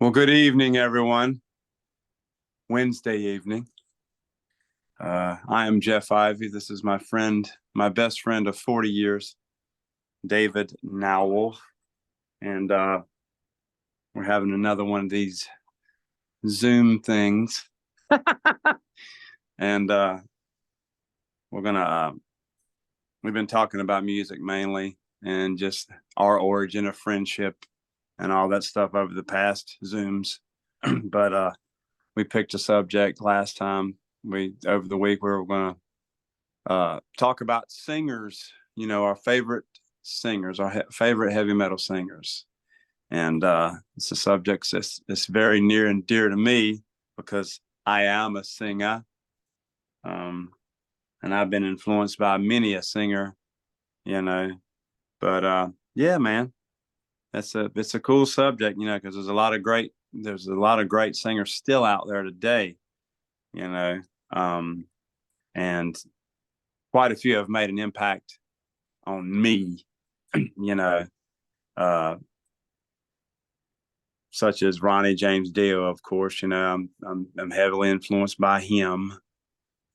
Well, good evening, everyone. Wednesday evening. I am Jeff Ivy. This is my friend, my best friend of 40 years, David Nowell. And we're having another one of these Zoom things. And we're going to, we've been talking about music mainly and just our origin of friendship and all that stuff over the past Zooms. But we picked a subject last time. Over the week we were going to talk about singers. Our favorite singers, our favorite heavy metal singers, and it's a subject that's very near and dear to me because I am a singer, and I've been influenced by many a singer. You know, but yeah, man, it's a cool subject. Because there's a lot of great singers still out there today. You know, and quite a few have made an impact on me, you know, uh, such as Ronnie James Dio, of course. I'm heavily influenced by him.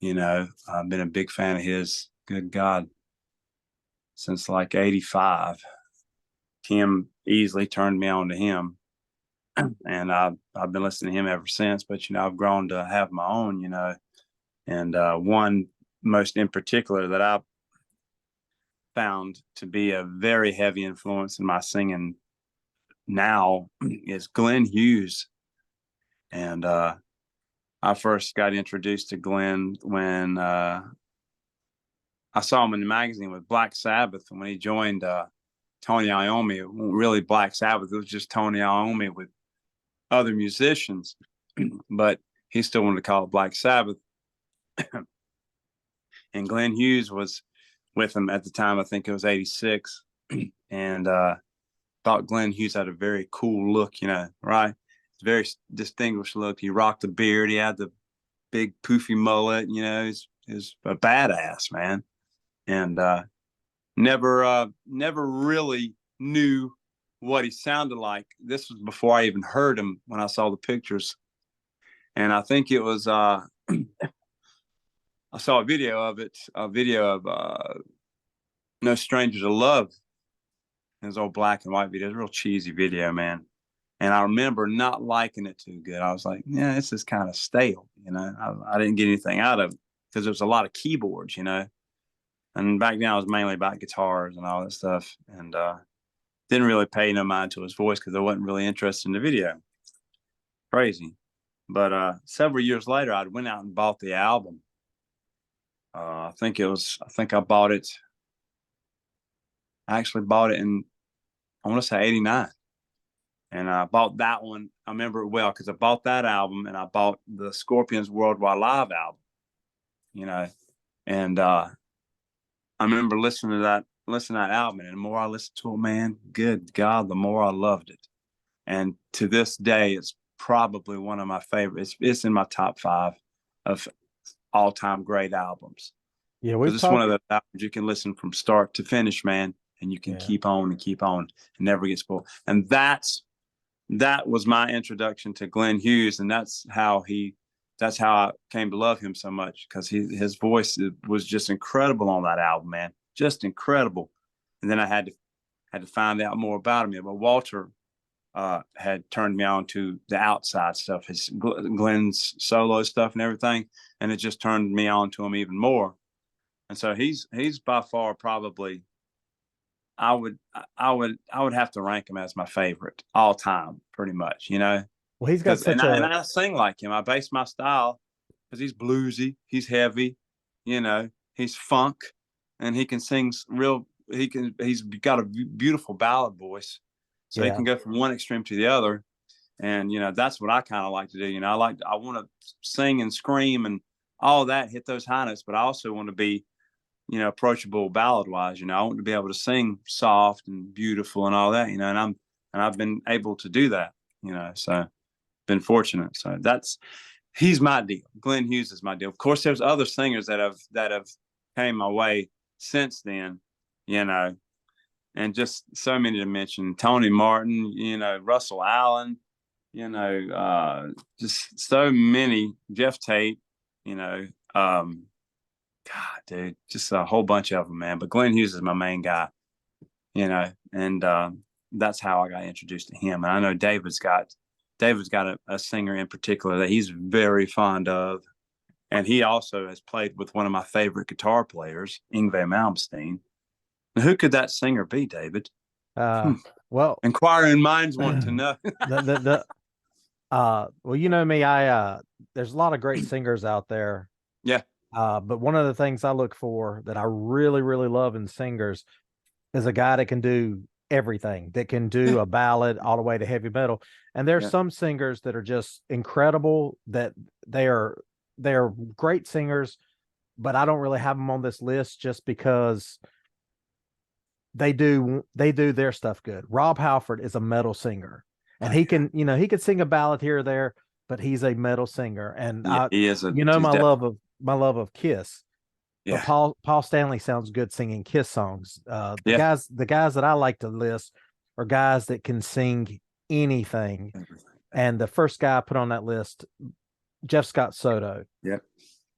I've been a big fan of his. Good God, since like '85. Tim easily turned me on to him, and I've been listening to him ever since. But I've grown to have my own. And one most in particular that I found to be a very heavy influence in my singing now is Glenn Hughes. And I first got introduced to Glenn when I saw him in the magazine with Black Sabbath. And when he joined Tony Iommi, it wasn't really Black Sabbath, it was just Tony Iommi with other musicians. But he still wanted to call it Black Sabbath. And Glenn Hughes was with him at the time. I think it was '86. And thought Glenn Hughes had a very cool look, right? It's a very distinguished look. He rocked the beard. He had the big poofy mullet, he's a badass, man. And never really knew what he sounded like. This was before I even heard him when I saw the pictures. And I think it was I saw a video of No Stranger to Love. His old black and white video. It's a real cheesy video, man. And I remember not liking it too good. I was like, yeah, this is kind of stale. I didn't get anything out of it because there was a lot of keyboards, And back then I was mainly about guitars and all that stuff. And didn't really pay no mind to his voice because I wasn't really interested in the video. Crazy. But several years later, I went out and bought the album. I think I bought it. I actually bought it I want to say '89. And I bought that one. I remember it well because I bought that album and I bought the Scorpions Worldwide Live album, And I remember listening to that album. And the more I listened to it, man, good God, the more I loved it. And to this day, it's probably one of my favorites. It's in my top 5 of all-time great albums. Yeah, Because we've it's one of talked. those albums you can listen from start to finish, man, and you can Yeah. keep on and keep on and never get spoiled. And that was my introduction to Glenn Hughes, and that's how I came to love him so much because his voice was just incredible on that album, man, just incredible. And then I had to find out more about him. But Walter had turned me on to the outside stuff, his Glenn's solo stuff and everything, and it just turned me on to him even more. And so he's by far probably I would have to rank him as my favorite all time, pretty much, Well, he's got because such and a I sing like him. I base my style because he's bluesy, he's heavy, he's funk, and he can sing real. He's got a beautiful ballad voice, so he yeah. can go from one extreme to the other. And that's what I kind of like to do. I want to sing and scream and all that, hit those high notes, but I also want to be approachable ballad wise. I want to be able to sing soft and beautiful and all that, and I've been able to do that, so been fortunate. So he's my deal. Glenn Hughes is my deal. Of course, there's other singers that have came my way since then, and just so many to mention. Tony Martin, Russell Allen, just so many. Jeff Tate, you know, God, dude, just a whole bunch of them, man. But Glenn Hughes is my main guy, and that's how I got introduced to him. And I know David's got a singer in particular that he's very fond of, and he also has played with one of my favorite guitar players, Yngwie Malmsteen. Who could that singer be, David? Well, Inquiring minds want to know. the well, you know me, there's a lot of great singers out there. Yeah. But one of the things I look for that I really, really love in singers is a guy that can do everything, that can do Yeah. a ballad all the way to heavy metal. And there's Yeah. some singers that are just incredible, that they are great singers, but I don't really have them on this list just because they do their stuff good. Rob Halford is a metal singer, and he can, he could sing a ballad here or there, but he's a metal singer. And Yeah, he is my he's definitely, love of Kiss. But yeah. Paul Stanley sounds good singing Kiss songs. The Yeah. guys that I like to list are guys that can sing anything. And the first guy I put on that list, Jeff Scott Soto. Yeah.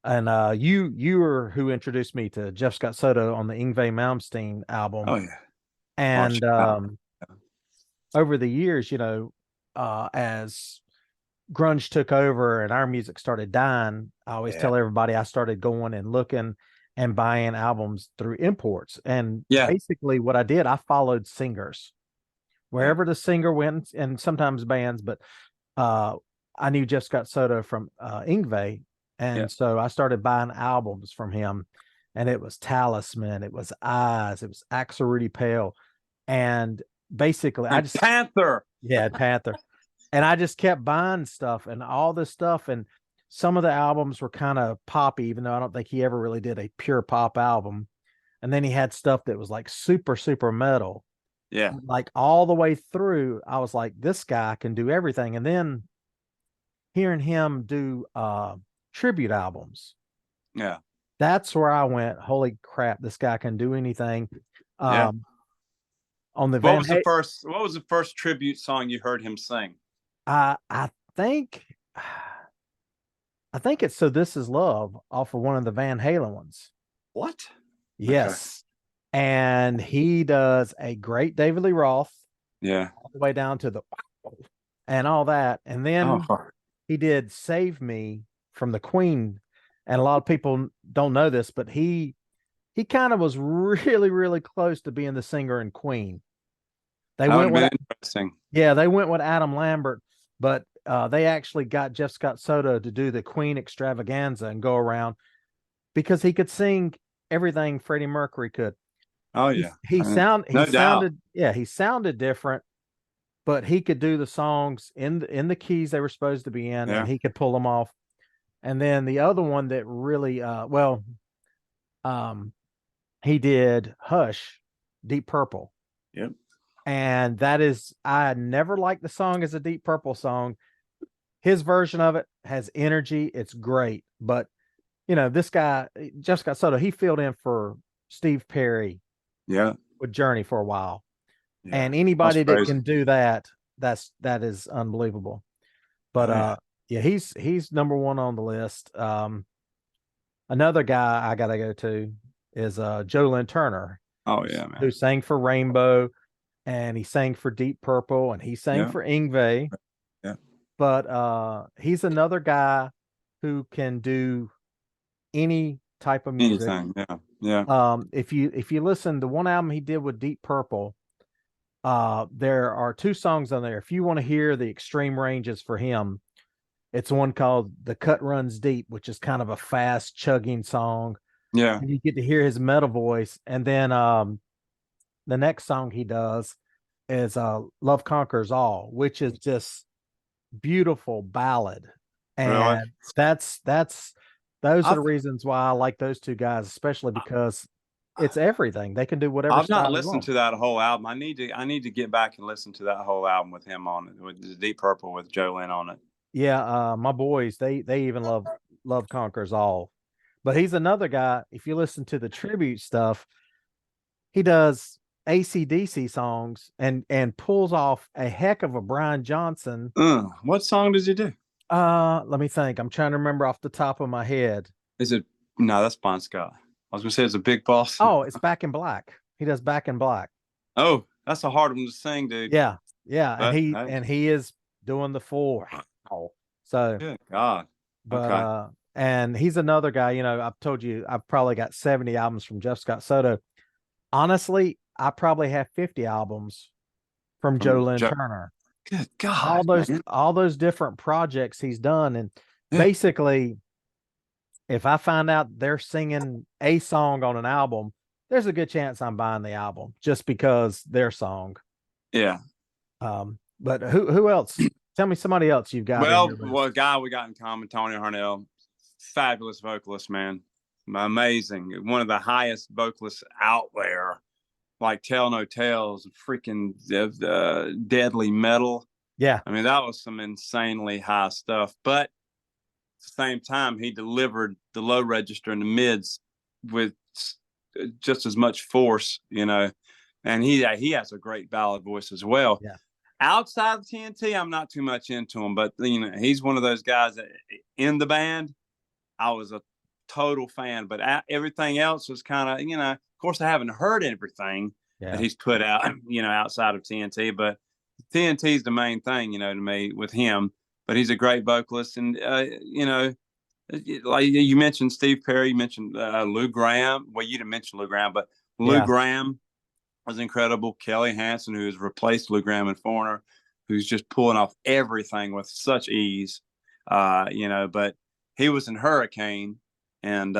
And you were who introduced me to Jeff Scott Soto on the Yngwie Malmsteen album. Oh yeah. And over the years, as grunge took over and our music started dying, I always tell everybody I started going and looking and buying albums through imports. And basically what I did, I followed singers wherever the singer went, and sometimes bands, but I knew Jeff Scott Soto from Yngwie. And so I started buying albums from him, and it was Talisman, it was Eyes, it was Axel Rudy Pale. And basically I just Panther. Yeah, Panther. And I just kept buying stuff and all this stuff. And some of the albums were kind of poppy, even though I don't think he ever really did a pure pop album. And then he had stuff that was like super, super metal. Yeah. Like all the way through, I was like, this guy can do everything. And then hearing him do tribute albums. Yeah. That's where I went, holy crap, this guy can do anything. On the what was the first tribute song you heard him sing? I think it's So This Is Love off of one of the Van Halen ones. What? Yes. Okay. And he does a great David Lee Roth. Yeah. All the way down to the and all that. And then he did Save Me from the Queen. And a lot of people don't know this, but he kind of was really, really close to being the singer in Queen. They went with interesting. Yeah, they went with Adam Lambert, but they actually got Jeff Scott Soto to do the Queen extravaganza and go around because he could sing everything Freddie Mercury could. Oh yeah. He sounded different, but he could do the songs in the keys they were supposed to be in, and he could pull them off. And then the other one that really he did Hush, Deep Purple. Yep. And I never liked the song as a Deep Purple song. His version of it has energy. It's great. But, this guy, Jeff Scott Soto, he filled in for Steve Perry with Journey for a while. Yeah. And anybody that can do that is unbelievable. But he's number one on the list. Another guy I got to go to is Joe Lynn Turner. Oh, yeah, man. Who sang for Rainbow. And he sang for Deep Purple, and he sang for Yngwie. Yeah. But he's another guy who can do any type of music. Anything, yeah. If you listen to one album he did with Deep Purple, there are two songs on there. If you want to hear the extreme ranges for him, it's one called The Cut Runs Deep, which is kind of a fast chugging song. Yeah. And you get to hear his metal voice. And then the next song he does is Love Conquers All, which is just beautiful ballad. And those are the reasons why I like those two guys, especially because it's everything. They can do whatever. I've not listened to that whole album. I need to get back and listen to that whole album with him on it, with the Deep Purple with Joe Lynn on it. Yeah, my boys, they even love Conquers All. But he's another guy, if you listen to the tribute stuff, he does AC/DC songs and pulls off a heck of a Brian Johnson. What song does he do? Let me think. I'm trying to remember off the top of my head. Is it no? That's Bon Scott. I was gonna say it's a Big Boss. Oh, it's Back in Black. He does Back in Black. Oh, that's a hard one to sing, dude. Yeah, yeah, But and he is doing the full. So, good God. but Okay. and he's another guy. You know, I've told you I've probably got 70 albums from Jeff Scott Soto. Honestly, I probably have 50 albums from From Joe Lynn Joe. Turner. Good God, man. All those different projects he's done, and Yeah. basically, if I find out they're singing a song on an album, there's a good chance I'm buying the album just because their song. Yeah. But who else? Tell me somebody else you've got in Well, your list. what guy we got in common, Tony Harnell, fabulous vocalist, man. Amazing. One of the highest vocalists out there, like Tell No Tales, freaking Deadly Metal. Yeah. I mean, that was some insanely high stuff. But at the same time, he delivered the low register and the mids with just as much force, you know. And he has a great ballad voice as well. Yeah. Outside of TNT, I'm not too much into him, but you know, he's one of those guys that in the band, I was a total fan. But everything else was kind of, you know, of course, I haven't heard everything that he's put out, you know, outside of TNT, but TNT is the main thing, you know, to me with him. But he's a great vocalist, and you know, like you mentioned Steve Perry, you mentioned Lou Graham. Well, you didn't mention Lou Graham, but Lou Graham was incredible. Kelly Hansen, who has replaced Lou Graham in Foreigner, who's just pulling off everything with such ease. You know, but he was in Hurricane, and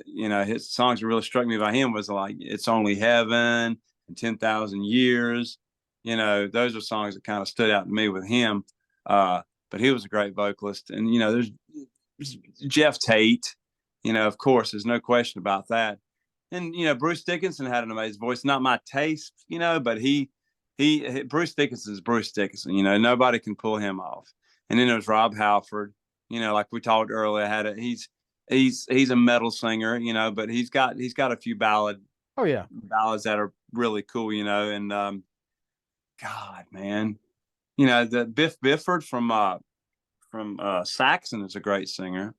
you know, his songs that really struck me by him was like "It's Only Heaven" and "10,000 Years." You know, those are songs that kind of stood out to me with him. But he was a great vocalist, and you know, there's Jeff Tate. You know, of course, there's no question about that. And you know, Bruce Dickinson had an amazing voice. Not my taste, you know, but Bruce Dickinson is Bruce Dickinson. You know, nobody can pull him off. And then there's Rob Halford. You know, like we talked earlier, he's a metal singer. You know, but he's got a few ballads that are really cool. You know, and God, man, you know, the Biff Bifford from Saxon is a great singer.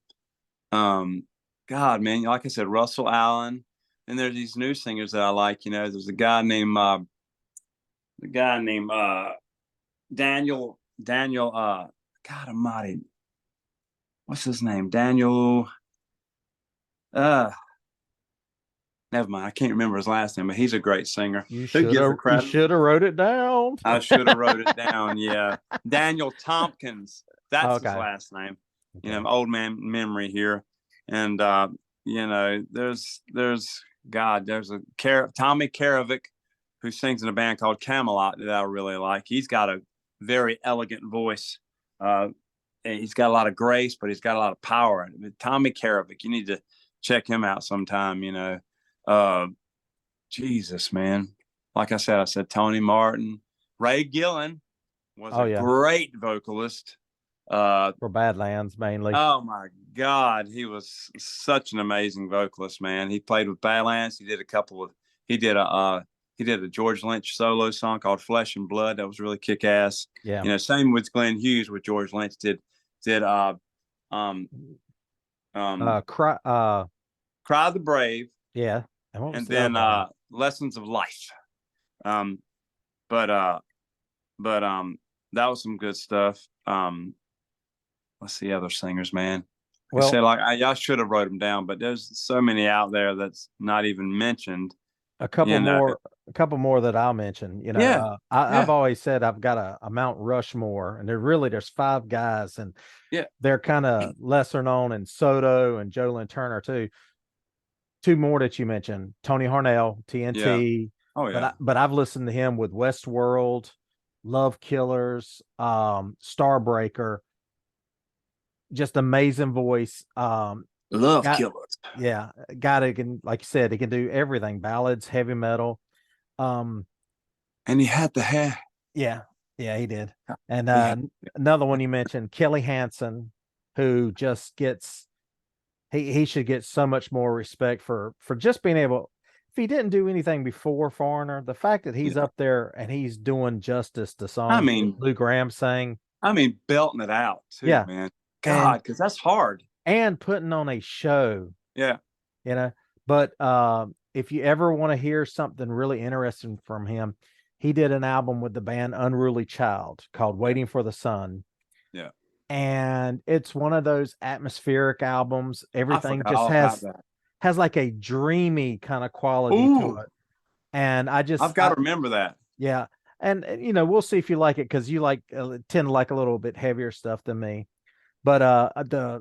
God, man, like I said, Russell Allen. And there's these new singers that I like. You know, there's a guy named Daniel. God Almighty, what's his name? Daniel. Never mind. I can't remember his last name, but he's a great singer. You Who gives a should crap? wrote it down. I should have wrote it down. Yeah, Daniel Tompkins. That's his last name. Okay. You know, old man memory here, and you know, there's a Tommy Karavik who sings in a band called Camelot that I really like. He's got a very elegant voice. He's got a lot of grace, but he's got a lot of power. Tommy Karavik, you need to check him out sometime. You know, Jesus, man. Like I said Tony Martin, Ray Gillen was a great vocalist. For Badlands mainly. Oh my God, he was such an amazing vocalist, man. He played with Badlands. He did a George Lynch solo song called "Flesh and Blood" that was really kick ass. Yeah, you know, same with Glenn Hughes, with George Lynch did Cry the Brave. Yeah, and then Lessons of Life. But that was some good stuff. Let's see other singers, man. Well, I said, like I should have wrote them down, but there's so many out there that's not even mentioned. A couple more that I'll mention. You know, I've always said I've got a Mount Rushmore, and there's 5 guys, and they're kind of lesser known, and Soto and Joe Lynn Turner too. 2 more that you mentioned: Tony Harnell, TNT. Yeah. Oh yeah. But I've listened to him with Westworld, Love Killers, Starbreaker. Just amazing voice. Love Killers. Yeah, guy that can, like you said, he can do everything: ballads, heavy metal. And he had the hair. Yeah, he did. And another one you mentioned, Kelly Hansen, who just gets he should get so much more respect for just being able. he didn't do anything before Foreigner, the fact that he's Yeah. up there and he's doing justice to I songs that mean, Lou Gramm sang, belting it out too, yeah, man. and God, because that's hard. putting on a show, Yeah. you know. But if you ever want to hear something really interesting from him, he did an album with the band Unruly Child called Yeah. Waiting for the Sun. Yeah. And it's one of those atmospheric albums. I Everything forgot just all about that. has like a dreamy kind of quality to Ooh, it. And I just I've got to remember that. yeah. And you know, we'll see if you like it because you like tend to like a little bit heavier stuff than me. But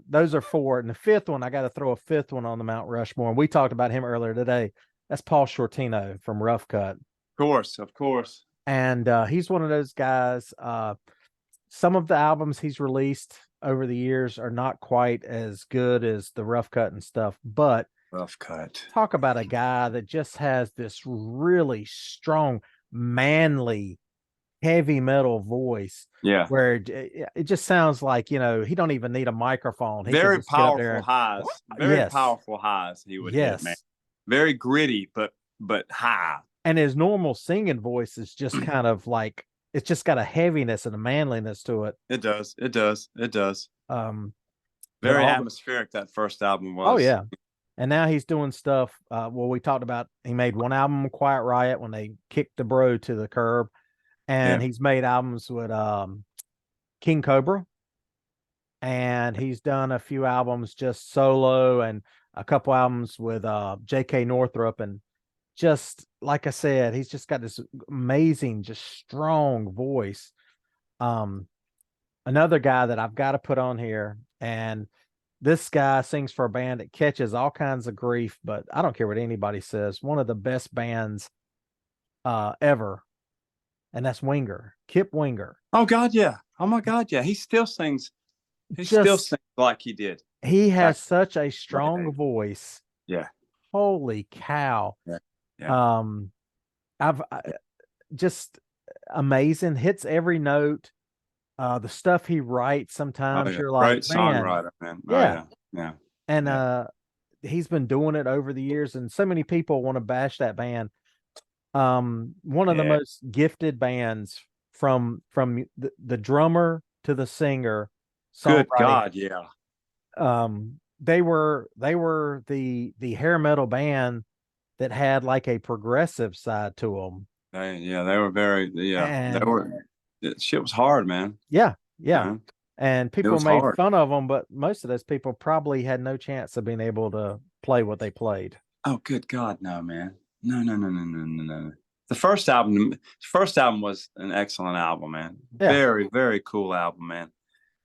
those are four, and the fifth one I got to throw a fifth one on the Mount Rushmore. And we talked about him earlier today. That's Paul Shortino from Rough Cut, Of course, of course. and he's one of those guys. Some of the albums he's released over the years are not quite as good as the Rough Cut and stuff, but Rough Cut. talk about a guy that just has this really strong, manly, heavy metal voice Yeah. where it just sounds like, you know, he don't even need a microphone. He can Very just get up there powerful and highs. Very yes, powerful highs he would hit, man. yes. Very gritty, but high. And his normal singing voice is just kind of like it's just got a heaviness and a manliness to it. It does. It does. It does. Um, but Very all atmospheric that first album oh was. yeah. And now he's doing stuff. Well, we talked about he made one album, Quiet Riot, when they kicked the bro to the curb, and Yeah. he's made albums with King Cobra, and he's done a few albums just solo and a couple albums with J.K. Northrup. And just like I said, he's just got this amazing, just strong voice. Another guy that I've got to put on here, and this guy sings for a band that catches all kinds of grief, but I don't care what anybody says. One of the best bands ever, and that's Winger, Kip Winger. Oh God, yeah. Oh my God, yeah. He still sings. He still Just sings like he did he back has such a in the day. strong voice. Yeah. Holy cow. Yeah. Yeah. Um, just amazing, hits every note. The stuff he writes, Oh sometimes yeah. you're like, Great man, songwriter, man. Oh yeah. yeah. Yeah. And Yeah. he's been doing it over the years, and so many people want to bash that band. One of the Yeah. most gifted bands from the drummer to the singer, Good songwriting. God, yeah. They were the hair metal band that had like a progressive side to them. They were very, they And were, shit was hard, man. yeah, You yeah. know, And it people was made hard. fun of them, but most of those people probably had no chance of being able to play what they played. Oh, good God, no, man. No, no, no, no, no, no, no. The first album was an excellent album, man. Yeah, Very, very cool album, man.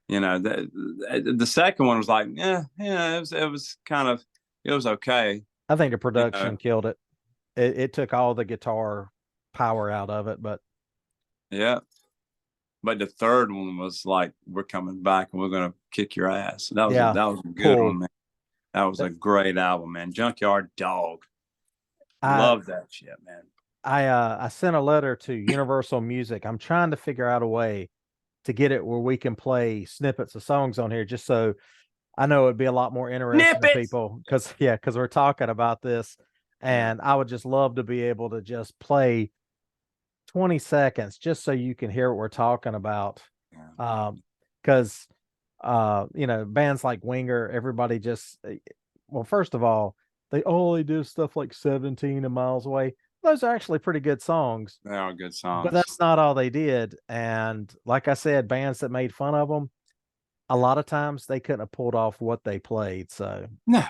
You know, the second one was like, yeah, it was kind of, it was okay. I think the You production know, killed it. It took all the guitar power out of it, but yeah. But the third one was like, we're coming back and we're gonna kick your ass. yeah, That was a good pulled. one, man. That was a great album, man. Junkyard Dog. I Love that shit, man. I sent a letter to Universal Music. I'm trying to figure out a way to get it where we can play snippets of songs on here, just so I know it'd be a lot more interesting to Snippets. people. Because we're talking about this, Yeah. and I would just love to be able to just play 20 seconds just so you can hear what we're talking about. Yeah. Because you know, bands like Winger, everybody just well, first of all, they only do stuff like 17 and Miles Away. Those are actually pretty good songs, They are good but songs. that's not all they did. And like I said, bands that made fun of them, a lot of times they couldn't have pulled off what they played. So No,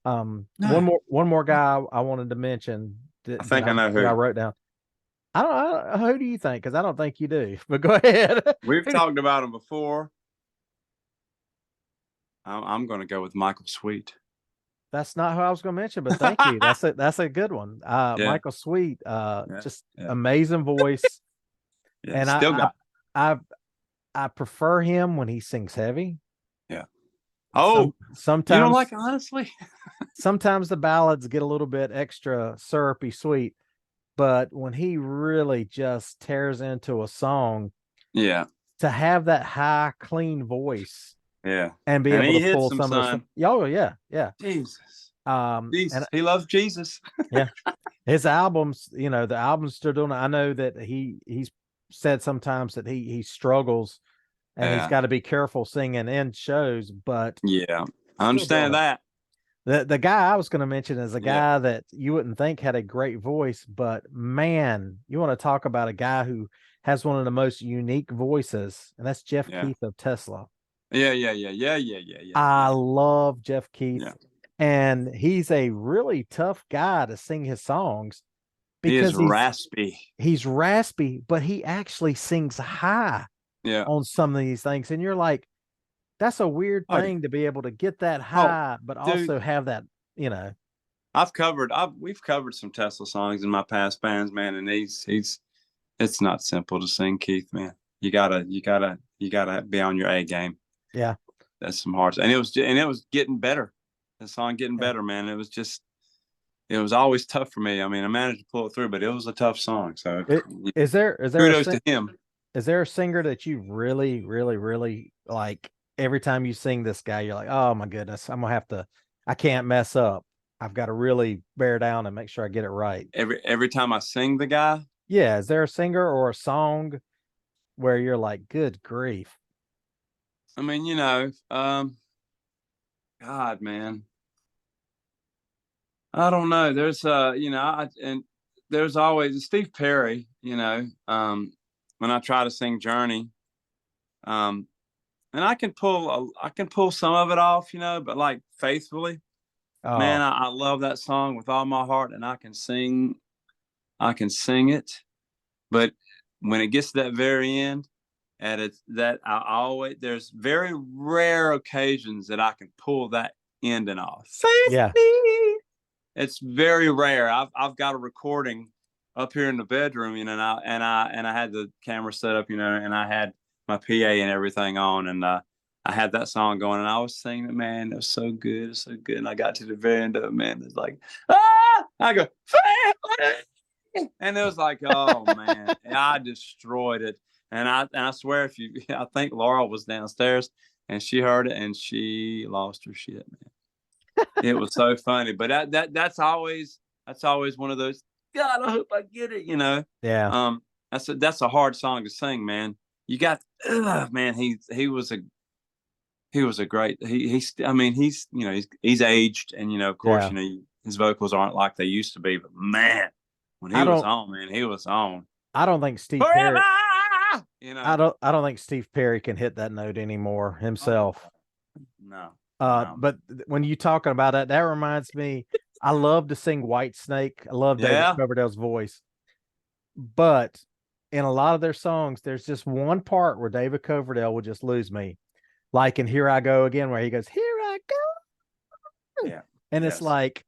one no. more guy I wanted to mention I think I know that I who. wrote down. I don't who do you think? Because I don't think you do. But go ahead. We've talked about him before. I'm going to go with Michael Sweet. That's not who I was going to mention, but thank you. That's a good one. Yeah, Michael Sweet, yeah, just yeah, amazing voice, yeah. and Still got. I I prefer him when he sings heavy. Yeah. Oh, you don't like Sometimes it, honestly? sometimes the ballads get a little bit extra syrupy sweet, but when he really just tears into a song, Yeah, to have that high, clean voice yeah. and be And able he to hit pull some, some of those. son. Oh yeah, yeah. Jesus. And He loves Jesus. yeah, his albums, the album's still doing it. I know that he's said sometimes that he struggles and he's Yeah. got to be careful singing in shows, but Yeah. I still doing understand it. that. The guy I was going to mention is a Yeah. guy that you wouldn't think had a great voice, but man, you want to talk about a guy who has one of the most unique voices, and that's Jeff Yeah. Keith of Tesla. Yeah. Yeah. Yeah. Yeah. Yeah. Yeah. Yeah. I Yeah. love Jeff Keith, Yeah. and he's a really tough guy to sing his songs He is because raspy. he's raspy, but he actually sings high Yeah. on some of these things, and you're like, that's a weird Oh, yeah. thing to be able to get that Oh, high, but dude, also have that, you know. we've covered some Tesla songs in my past bands, man, and it's not simple to sing, Keith, man. You gotta be on your A game. Yeah, That's some hard, and it was getting better. The song getting yeah. better, man. It was always tough for me. I mean, I managed to pull it through, but it was a tough song. So It, kudos to him. is there a singer that you really, really, really like? Every time you sing this guy, you're like, oh my goodness, I can't mess up. I've got to really bear down and make sure I get it right. Every time I sing the guy, Yeah, is there a singer or a song where you're like, good grief? I mean, God, man, I don't know. And there's always Steve Perry, when I try to sing Journey, um, and I can pull some of it off, but like Faithfully, man, Oh, I love that song with all my heart, and I can sing it, but when it gets to that very end, at it's that I always there's very rare occasions that I can pull that ending off. yeah. Faithfully. It's very rare. I've got a recording up here in the bedroom, and I had the camera set up, and I had my PA and everything on, and I had that song going, and I was singing it, man. It was so good, it's so good. And I got to the very end of it, man. It's like, I go, and it was like, oh man, I destroyed it. And I swear, I think Laura was downstairs and she heard it and she lost her shit, man. It was so funny, but that's always one of those. God, I hope I get it. Yeah. That's a hard song to sing, man. You got, man. He was a great. I mean, he's aged, and of course, Yeah. his vocals aren't like they used to be. But man, when he I was don't on, man, he was on I don't think Steve forever. Perry You know. I don't think Steve Perry can hit that note anymore Oh, himself. no, no. But when you talking about that, that reminds me, I love to sing White Snake. I love David Yeah. Coverdale's voice. But in a lot of their songs, there's just one part where David Coverdale will just lose me. Like in Here I Go Again, where he goes, Here I go. Yeah. And it's Yes. like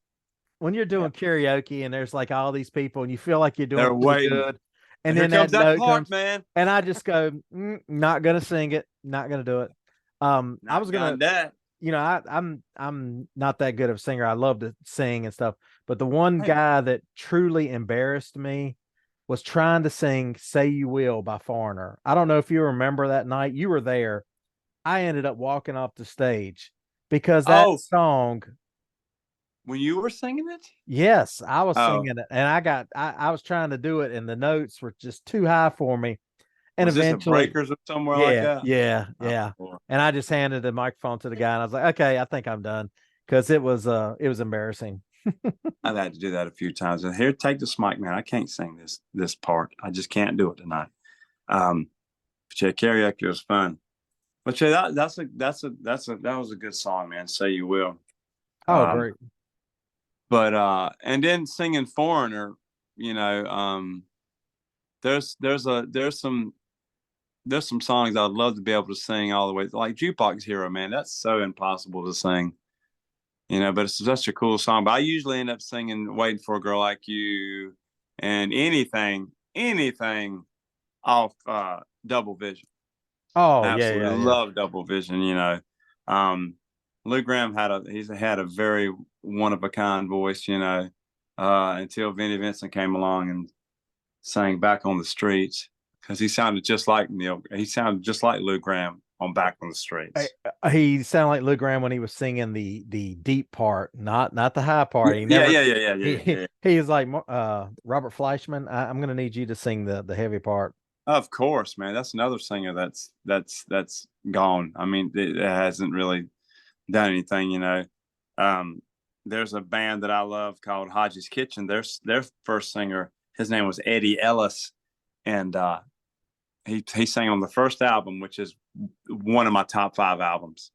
when you're Yeah. doing karaoke and there's like all these people and you feel like you're doing They're really waiting. good. And Here then that comes that note part, comes, man. and I just go, not gonna sing it, not gonna do it. I was Not gonna, done that. I'm not that good of a singer. I love to sing and stuff, but the one Hey, guy that truly embarrassed me was trying to sing "Say You Will" by Foreigner. I don't know if you remember that night. You were there. I ended up walking off the stage because that oh, song. when you were singing it? Yes, I was Oh, singing it, and I was trying to do it, and the notes were just too high for me. And was this at eventually, Breakers or somewhere like yeah, that? yeah, Oh, yeah. Lord. And I just handed the microphone to the guy, and I was like, "Okay, I think I'm done," because it was embarrassing. I've had to do that a few times. And here, take this mic, man. I can't sing this part. I just can't do it tonight. But yeah, karaoke was fun. But yeah, that was a good song, man. Say You Will. Oh, Um, great. but and then singing Foreigner, you know, there's some songs I'd love to be able to sing all the way, like Jukebox Hero, man. That's so impossible to sing, but it's such a cool song. But I usually end up singing Waiting for a Girl Like You and anything off Double Vision. Oh, yeah, Absolutely yeah, yeah. love Double Vision. Um, Lou Graham he's had a very one of a kind voice, until Vinnie Vincent came along and sang Back on the Streets, because he sounded just like Lou Graham on Back on the Streets. He sounded like Lou Graham when he was singing the deep part, not the high part. He Yeah, never yeah, yeah, yeah, yeah, he yeah. he is like Robert Fleischman. I'm gonna need you to sing the heavy part. Of course, man. That's another singer that's gone. I mean, it hasn't really done anything, you know. Um, there's a band that I love called Hodge's Kitchen. Their first singer, his name was Eddie Ellis, and he sang on the first album, which is one of my top 5 albums.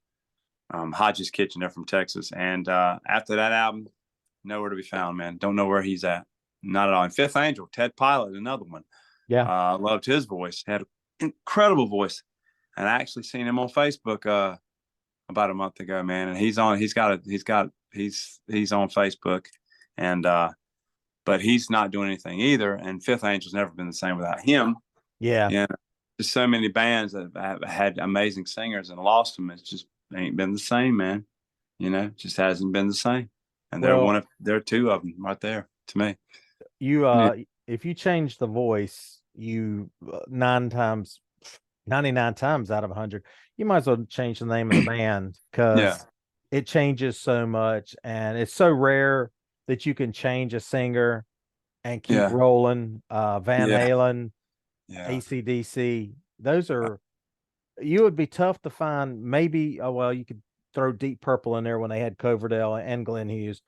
Hodge's Kitchen. They're from Texas, and after that album, nowhere to be found, man. Don't know where he's at. Not at all. And Fifth Angel, Ted Pilot, another one. Yeah, Loved his voice. Had an incredible voice, and I actually seen him on Facebook about a month ago, man. And he's on Facebook, and but he's not doing anything either. And Fifth Angel's never been the same without him. yeah. Yeah, there's so many bands that have had amazing singers and lost them. It's just ain't been the same, man. You know, just hasn't been the same. And Well, they're 2 of them right there to me. you Yeah, if you change the voice, you 99 times out of 100, you might as well change the name of the band yeah, because it changes so much, and it's so rare that you can change a singer and keep yeah, rolling. Van yeah, Halen, yeah, AC/DC, those are, you would be tough to find. Maybe, oh well, you could throw Deep Purple in there when they had Coverdale and Glenn Hughes,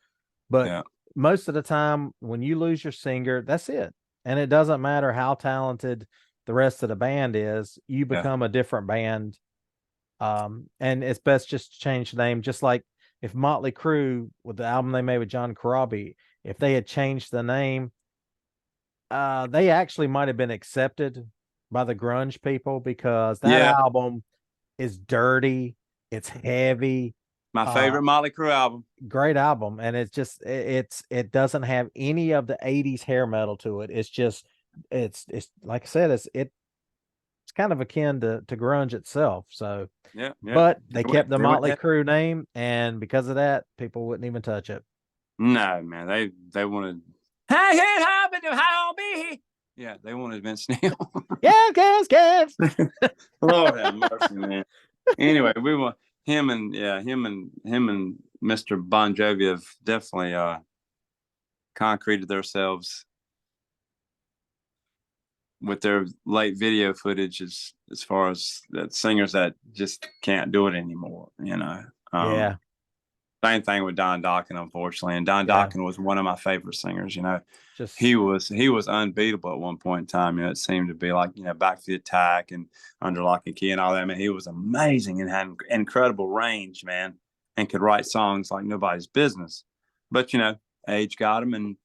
but yeah, most of the time when you lose your singer, that's it. And it doesn't matter how talented the rest of the band is, you yeah, become a different band. And it's best just to change the name, just like if Motley Crue, with the album they made with John Corabi, if they had changed the name, they actually might have been accepted by the grunge people because that yeah. album is dirty, it's heavy, My uh, favorite Motley Crue album. great album, and it's just it doesn't have any of the 80s hair metal to it. It's just it's like I said, it's kind of akin to grunge itself. So, Yeah, yeah. but they kept the They went Motley ahead. Crue name, and because of that, people wouldn't even touch it. No, man. They wanted. Hey, hey, how be? Yeah, they wanted Vince Neil. Yes. Lord have mercy, man. Anyway, we want him and Mr. Bon Jovi have definitely concreted themselves with their late video footage as far as that singers that just can't do it anymore, you know. Yeah, Same thing with Don Dokken, unfortunately. And Don yeah. Dokken was one of my favorite singers, you know. Just He was unbeatable at one point in time. You know, it seemed to be like, you know, Back to the Attack and Under Lock and Key and all that. I mean, he was amazing and had incredible range, man, and could write songs like nobody's business. But, you know, age got him, and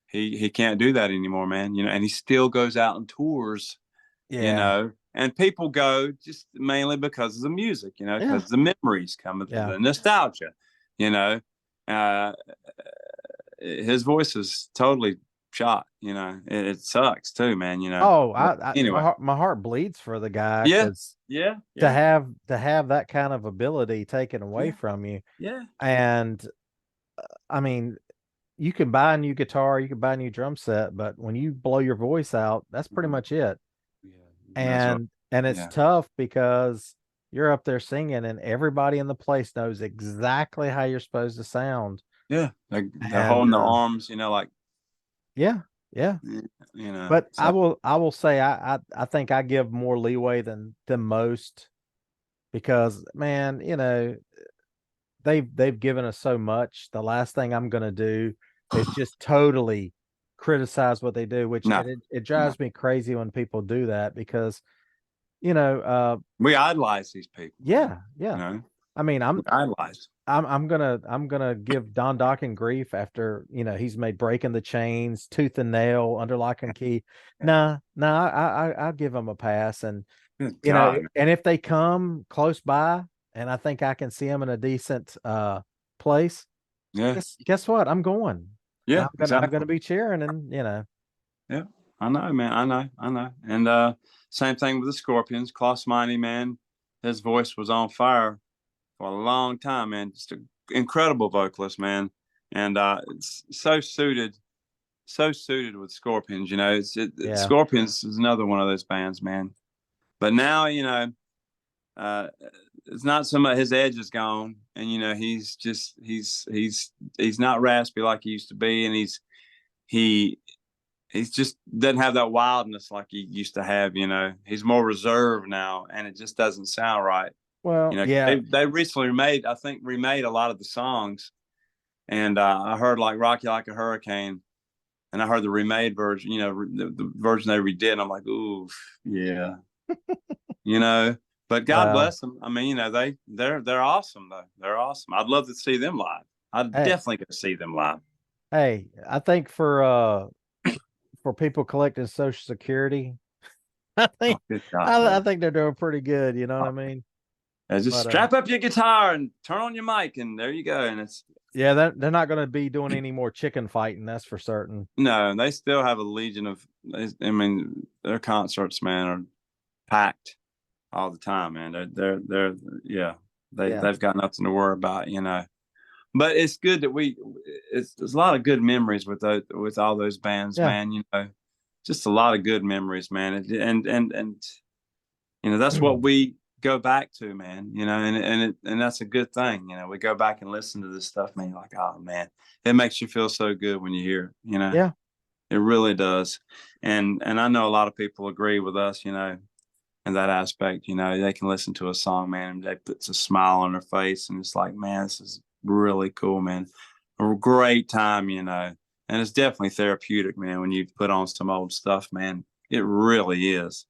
he can't do that anymore, man. You know, and he still goes out and tours, you yeah, know, and people go just mainly because of the music, you know, yeah, because the memories come, yeah. the nostalgia, you know. Uh, his voice is totally shot, you know. It sucks too, man, you know. Oh, But my anyway, heart bleeds for the guy yeah, because yeah, to yeah, have that kind of ability taken away yeah, from you, yeah, and I mean, you can buy a new guitar, you can buy a new drum set, but when you blow your voice out, that's pretty much it. yeah. That's right. And it's Yeah, tough because you're up there singing and everybody in the place knows exactly how you're supposed to sound. yeah. They're And holding their arms, you know, like yeah, yeah. you know. But So I will say I think I give more leeway than most because man, you know, they've given us so much. The last thing I'm gonna do is just totally criticize what they do, which no, it no. drives me crazy when people do that because you know, We idolize these people, man. yeah, yeah. You know, I mean, we idolize. I'm gonna give Don Dokken grief after, you know, he's made Breaking the Chains, Tooth and Nail, Under Lock and Key. Yeah. Nah, I'll give him a pass. And Good you know, God, man. and if they come close by and I think I can see them in a decent place, Yeah, guess what? I'm going. yeah, I'm exactly. gonna be cheering, and you know, Yeah, I know, man. I know. And same thing with the Scorpions. Klaus Meine, man, his voice was on fire for a long time, man. Just an incredible vocalist, man. And it's so suited with Scorpions. You know, yeah, Scorpions is another one of those bands, man. But now, you know, uh, it's not so much his edge is gone, and he's just he's not raspy like he used to be, and he he's just doesn't have that wildness like he used to have. He's more reserved now, and it just doesn't sound right. Well, yeah. They recently I think remade a lot of the songs, and I heard like Rocky Like a Hurricane, and I heard the remade version, the version they redid, and I'm like, ooh, yeah, you know. But God Well, bless them. I mean, they're awesome though. They're awesome. I'd love to see them live. I'd hey, definitely go see them live. hey, I think for people collecting Social Security, I Oh, think good God, I man. think they're doing pretty good. You know what I mean? Just But strap up your guitar and turn on your mic, and there you go. And it's yeah, they're not going to be doing any more chicken fighting. That's for certain. no, they still have a legion of. I mean, their concerts, man, are packed all the time, man. They're yeah. Yeah, They've got nothing to worry about. But it's good that there's a lot of good memories with all those bands, yeah, man. Just a lot of good memories, man. And that's what we go back to, man. And that's a good thing. We go back and listen to this stuff, man. You're like, oh man, it makes you feel so good when you hear it. yeah, It really does. And I know a lot of people agree with us, in that aspect. They can listen to a song, man, and they puts a smile on their face, and it's like, man, this is really cool, man. A great time. And it's definitely therapeutic, man, when you put on some old stuff, man. It really is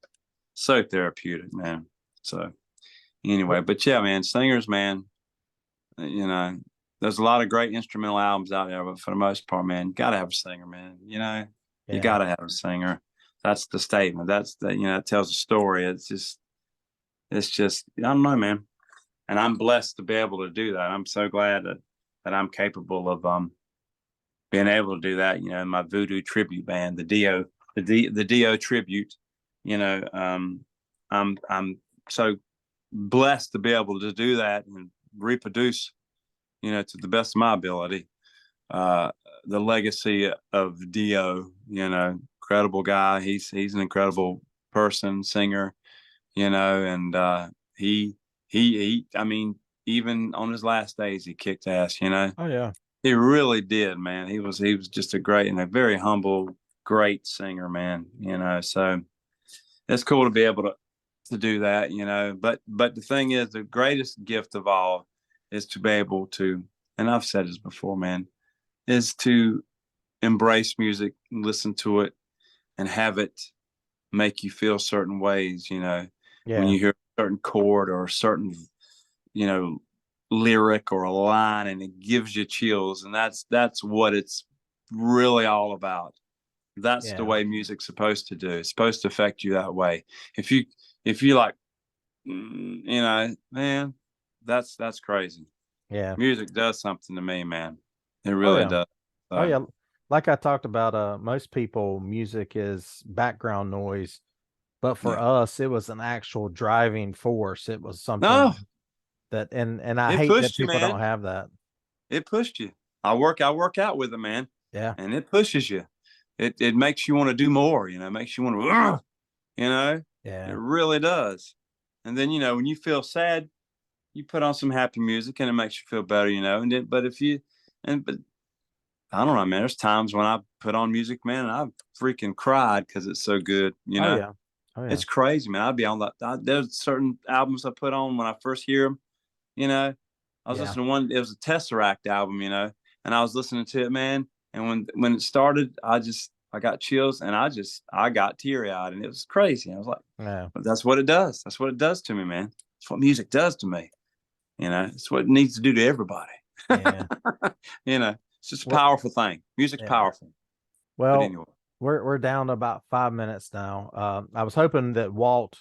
so therapeutic, man. So anyway, but yeah, man, singers, man, you know, there's a lot of great instrumental albums out there, but for the most part, man, you gotta have a singer, man. You yeah. gotta have a singer. That's the statement. It tells a story. It's just I don't know, man. And I'm blessed to be able to do that. I'm so glad that I'm capable of being able to do that. In my voodoo tribute band, the Dio tribute. You know, I'm so blessed to be able to do that and reproduce, to the best of my ability, uh, the legacy of Dio. Incredible guy. He's an incredible person, singer. And he. I mean, even on his last days, he kicked ass. Oh yeah, He really did, man. He was just a great and a very humble, great singer, man. So it's cool to be able to do that. But the thing is, the greatest gift of all is to be able to, and I've said this before, man, is to embrace music, listen to it, and have it make you feel certain ways. When yeah, you hear a certain chord or a certain, you know, lyric or a line, and it gives you chills, and that's what it's really all about. That's the yeah, way music's supposed to do. It's supposed to affect you that way. If you like, man, that's crazy. yeah. Music does something to me, man. It Oh really yeah, does. oh So, yeah. Like I talked about, most people, music is background noise, but for yeah. us, it was an actual driving force. It was something No, that, and I it hate that pushed you, people don't man. have that. It pushed you. I work out with it, man, Yeah, and it pushes you. It makes you want to do more. It makes you want to, it yeah. really does. And then when you feel sad, you put on some happy music, and it makes you feel better. And but if you but I don't know, man. There's times when I put on music, man, and I freaking cried because it's so good. Oh yeah, oh yeah, It's crazy, man. I'd be on that. There's certain albums I put on when I first hear them. You know, I was yeah, listening to one. It was a Tesseract album. And I was listening to it, man. And when it started, I got chills, and I got teary eyed, and it was crazy. I was like, yeah, but that's what it does. That's what it does to me, man. It's what music does to me. It's what it needs to do to everybody. yeah. It's just a Well, powerful thing. Music's yeah. powerful. But Well, anyway, we're down to about 5 minutes now. I was hoping that Walt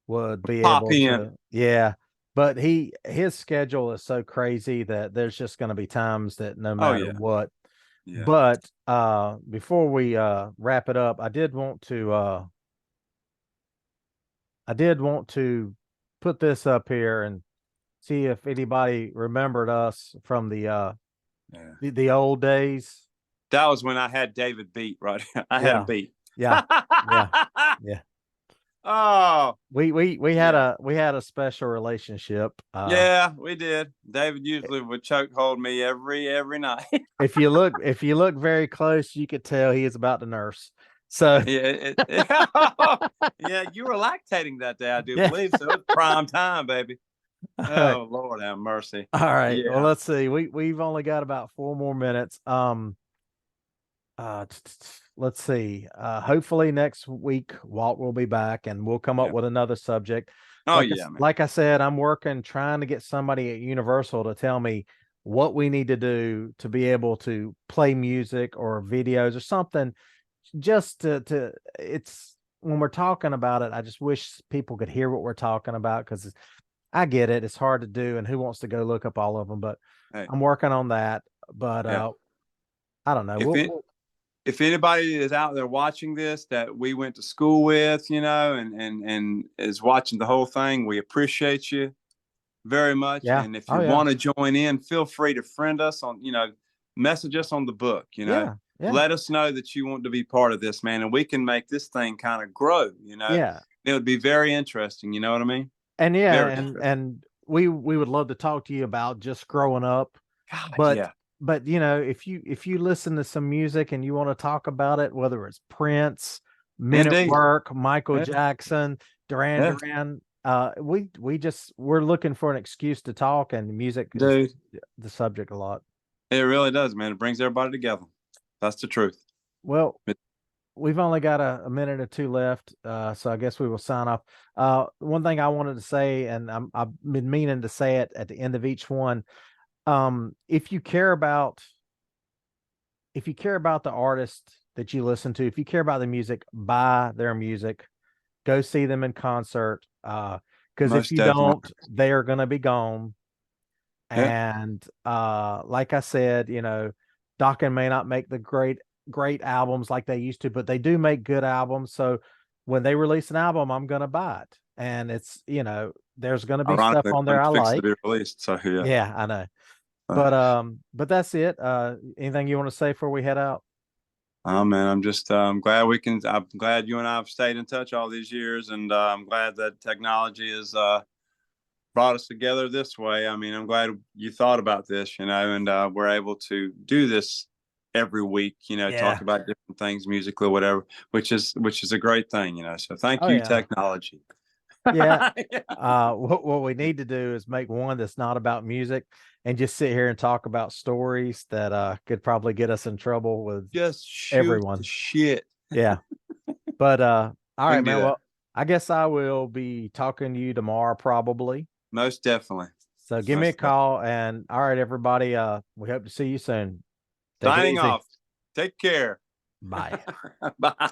would be pop able in. to, yeah, but his schedule is so crazy that there's just going to be times that no Oh matter yeah, what. yeah. But before we wrap it up, I did want to put this up here and see if anybody remembered us from Yeah. the old days. That was when I had David beat, right? I had him Yeah, beat. yeah, yeah, yeah. Oh, We had yeah. a special relationship. Yeah, we did. David usually would choke hold me every night. If you look very close, you could tell he is about to nurse. So Yeah, yeah, you were lactating that day, I do yeah. believe. So it's prime time, baby. All right. Oh Lord, have mercy. All right. Well, Yeah, let's see. We've only got about 4 more minutes. Let's see. Hopefully next week Walt will be back and we'll come up yeah. with another subject. Oh yeah, man. Like I said, I'm working trying to get somebody at Universal to tell me what we need to do to be able to play music or videos or something just to it's when we're talking about it, I just wish people could hear what we're talking about because I get it. It's hard to do and who wants to go look up all of them, but Hey, I'm working on that. But yeah. I don't know. If it if anybody is out there watching this that we went to school with, and is watching the whole thing, we appreciate you very much. Yeah. And if Oh you yeah. want to join in, feel free to friend us on, message us on the book, Yeah. Yeah. let us know that you want to be part of this, man, and we can make this thing kind of grow, Yeah. It would be very interesting, you know what I mean? And yeah, Very interesting. and we would love to talk to you about just growing up. God, But yeah. if you listen to some music and you want to talk about it, whether it's Prince, Men at Indeed. Work, Michael Yeah. Jackson, Duran Yeah. Duran, we're looking for an excuse to talk, and music is Dude, the subject a lot. it really does, man. It brings everybody together. That's the truth. Well, But we've only got a minute or two left, so I guess we will sign off. One thing I wanted to say, and I've been meaning to say it at the end of each one. If you care about the artist that you listen to, if you care about the music, buy their music, go see them in concert. Because if most you definitely. don't, they are going to be gone. Yeah. And like I said, Dokken may not make the great albums like they used to, but they do make good albums. So when they release an album, I'm going to buy it. And it's, there's going to be stuff Ironically, on there when I it's fixing to like. be released. So yeah. Yeah, I know. Uh, But that's it. Anything you want to say before we head out? oh man, I'm just glad we can. I'm glad you and I have stayed in touch all these years, and I'm glad that technology has brought us together this way. I mean, I'm glad you thought about this, and we're able to do this every week. Talk Yeah. about different things musically, whatever, which is a great thing. So thank Oh you, yeah. technology. Yeah. Yeah. What we need to do is make one that's not about music and just sit here and talk about stories that could probably get us in trouble with Just shoot the everyone. shit. Yeah. But all We right, can do man. that. Well, I guess I will be talking to you tomorrow probably. Most definitely. So give me a Most definitely. call, and all right, everybody. We hope to see you soon. Take it Signing easy. off. Take care. Bye. Bye.